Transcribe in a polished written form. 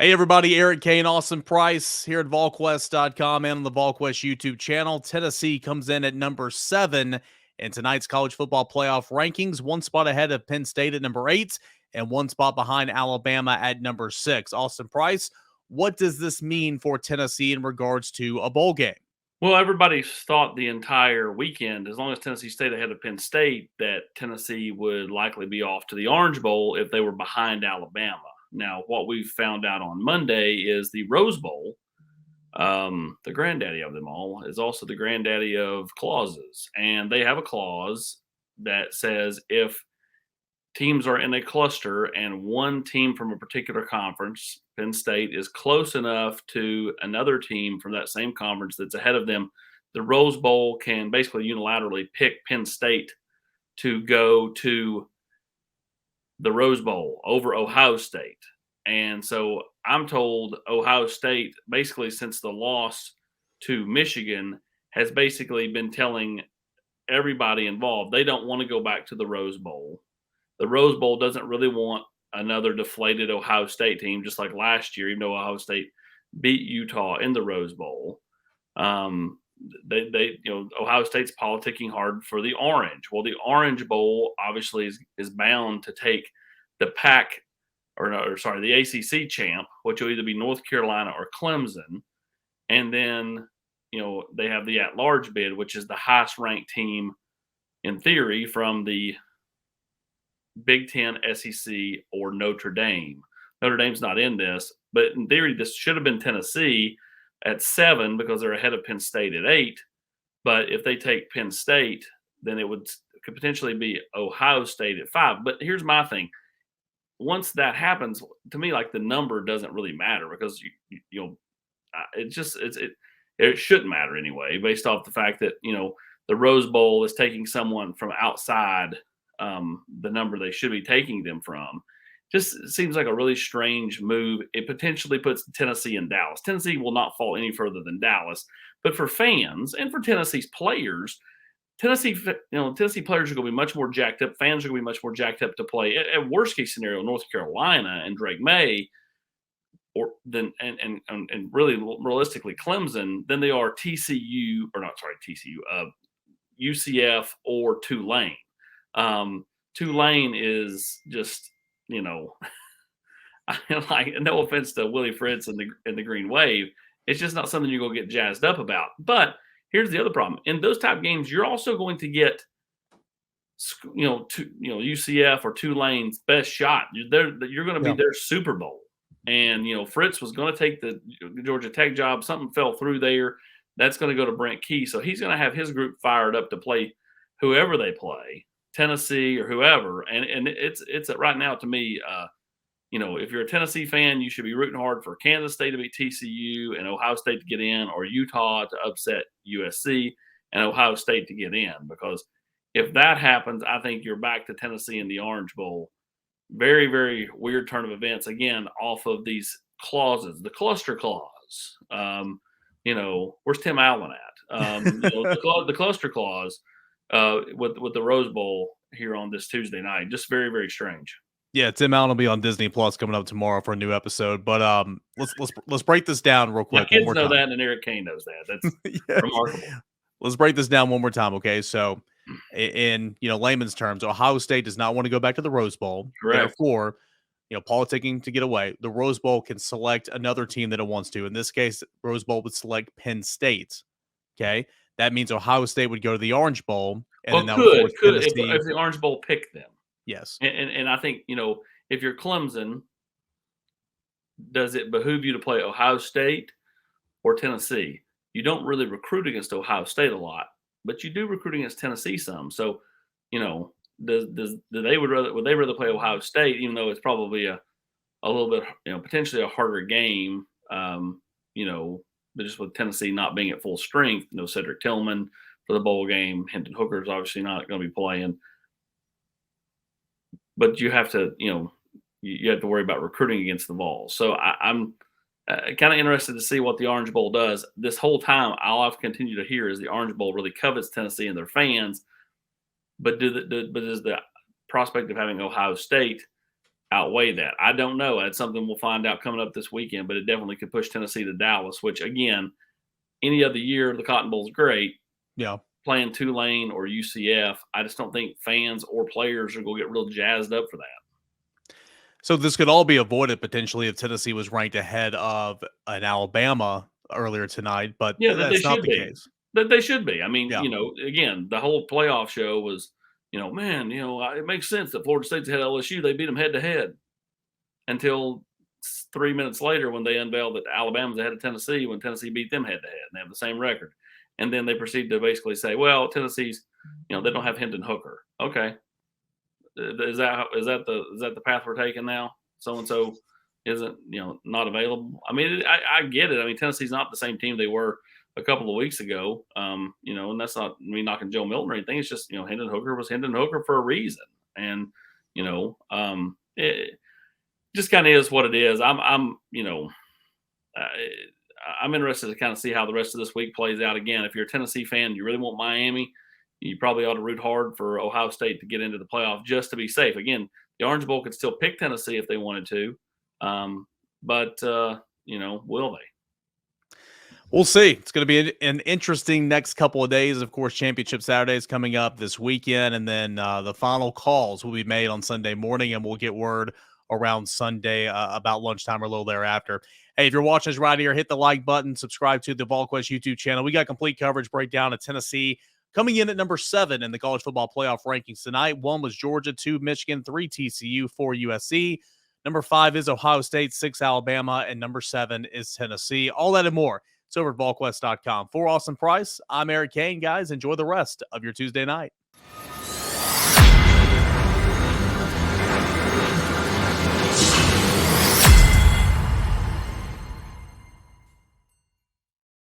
Hey everybody, Eric Kane, Austin Price here at Volquest.com and on the Volquest YouTube channel. Tennessee comes in at number 7 in tonight's college football playoff rankings, one spot ahead of Penn State at number 8 and one spot behind Alabama at number 6. Austin Price, what does this mean for Tennessee in regards to a bowl game? Well, everybody thought the entire weekend, as long as Tennessee stayed ahead of Penn State, that Tennessee would likely be off to the Orange Bowl if they were behind Alabama. Now, what we found out on Monday is the Rose Bowl, the granddaddy of them all, is also the granddaddy of clauses. And they have a clause that says if teams are in a cluster and one team from a particular conference, Penn State, is close enough to another team from that same conference that's ahead of them, the Rose Bowl can basically unilaterally pick Penn State to go to the Rose Bowl over Ohio State. And so I'm told Ohio State, basically since the loss to Michigan, has basically been telling everybody involved they don't want to go back to the Rose Bowl. The Rose Bowl doesn't really want another deflated Ohio State team, just like last year, even though Ohio State beat Utah in the Rose Bowl. Ohio State's politicking hard for the Orange. Well, the Orange Bowl obviously is bound to take the the ACC champ, which will either be North Carolina or Clemson. And then, they have the at-large bid, which is the highest ranked team in theory from the Big Ten, SEC, or Notre Dame. Notre Dame's not in this, but in theory, this should have been Tennessee at 7 because they're ahead of Penn State at 8. But if they take Penn State, then it could potentially be Ohio State at 5. But here's my thing. Once that happens, to me, like the number doesn't really matter because it shouldn't matter anyway, based off the fact that the Rose Bowl is taking someone from outside the number they should be taking them from. Just seems like a really strange move. It potentially puts Tennessee and Dallas. Tennessee will not fall any further than Dallas, but for fans and for Tennessee's players, Tennessee players are going to be much more jacked up. Fans are going to be much more jacked up to play. At worst case scenario, North Carolina and Drake May, and really realistically Clemson, than they are UCF or Tulane. Tulane is just, like, no offense to Willie Fritz and the Green Wave, it's just not something you're going to get jazzed up about. But here's the other problem: in those type games, you're also going to get, UCF or Tulane's best shot. You're going to be their Super Bowl. And Fritz was going to take the Georgia Tech job. Something fell through there. That's going to go to Brent Key, so he's going to have his group fired up to play whoever they play. Tennessee or whoever, and it's right now to me, if you're a Tennessee fan, you should be rooting hard for Kansas State to beat TCU and Ohio State to get in, or Utah to upset USC and Ohio State to get in. Because if that happens, I think you're back to Tennessee in the Orange Bowl. Very, very weird turn of events, again, off of these clauses, the cluster clause. Where's Tim Allen at? The cluster clause. With the Rose Bowl here on this Tuesday night. Just very, very strange. Yeah, Tim Allen will be on Disney Plus coming up tomorrow for a new episode. But let's break this down real quick. My kids know that, and Eric Kane knows that. That's yes. Remarkable. Let's break this down one more time, okay? So, in layman's terms, Ohio State does not want to go back to the Rose Bowl. Correct. Therefore, politicking to get away, the Rose Bowl can select another team that it wants to. In this case, Rose Bowl would select Penn State. Okay. That means Ohio State would go to the Orange Bowl. And could if the Orange Bowl picked them. Yes. And I think, if you're Clemson, does it behoove you to play Ohio State or Tennessee? You don't really recruit against Ohio State a lot, but you do recruit against Tennessee some. So, would they rather play Ohio State, even though it's probably a little bit, potentially a harder game, but just with Tennessee not being at full strength, Cedric Tillman for the bowl game, Hendon Hooker is obviously not going to be playing. But you have to, you have to worry about recruiting against the Vols. So I'm kind of interested to see what the Orange Bowl does. This whole time, all I've continued to hear is the Orange Bowl really covets Tennessee and their fans. But does the prospect of having Ohio State outweigh that? I don't know. That's something we'll find out coming up this weekend, but it definitely could push Tennessee to Dallas, which, again, any other year, the Cotton Bowl is great. Yeah. Playing Tulane or UCF, I just don't think fans or players are going to get real jazzed up for that. So this could all be avoided potentially if Tennessee was ranked ahead of an Alabama earlier tonight, but Yeah, that they that's not should the be. case. That they should be. I mean, Yeah. again, the whole playoff show was, man, it makes sense that Florida State's ahead of LSU. They beat them head to head until 3 minutes later when they unveiled that Alabama's ahead of Tennessee when Tennessee beat them head to head and they have the same record. And then they proceed to basically say, well, Tennessee's, they don't have Hendon Hooker. Okay. Is that the path we're taking now? So and so isn't not available. I mean, I get it. I mean, Tennessee's not the same team they were a couple of weeks ago. And that's not me knocking Joe Milton or anything. It's just Hendon Hooker was Hendon Hooker for a reason, and it just kind of is what it is. I'm interested to kind of see how the rest of this week plays out. Again, if you're a Tennessee fan, you really want Miami, you probably ought to root hard for Ohio State to get into the playoff just to be safe. Again, the Orange Bowl could still pick Tennessee if they wanted to, but will they? We'll see. It's going to be an interesting next couple of days. Of course, Championship Saturday is coming up this weekend, and then the final calls will be made on Sunday morning, and we'll get word around Sunday about lunchtime or a little thereafter. Hey, if you're watching us right here, hit the like button, subscribe to the Volquest YouTube channel. We got complete coverage breakdown of Tennessee coming in at number 7 in the college football playoff rankings tonight. 1 was Georgia, 2 Michigan, 3 TCU, 4 USC. Number 5 is Ohio State, 6 Alabama, and number 7 is Tennessee. All that and more. It's over at Volquest.com. For Austin Price, I'm Eric Kane. Guys, enjoy the rest of your Tuesday night.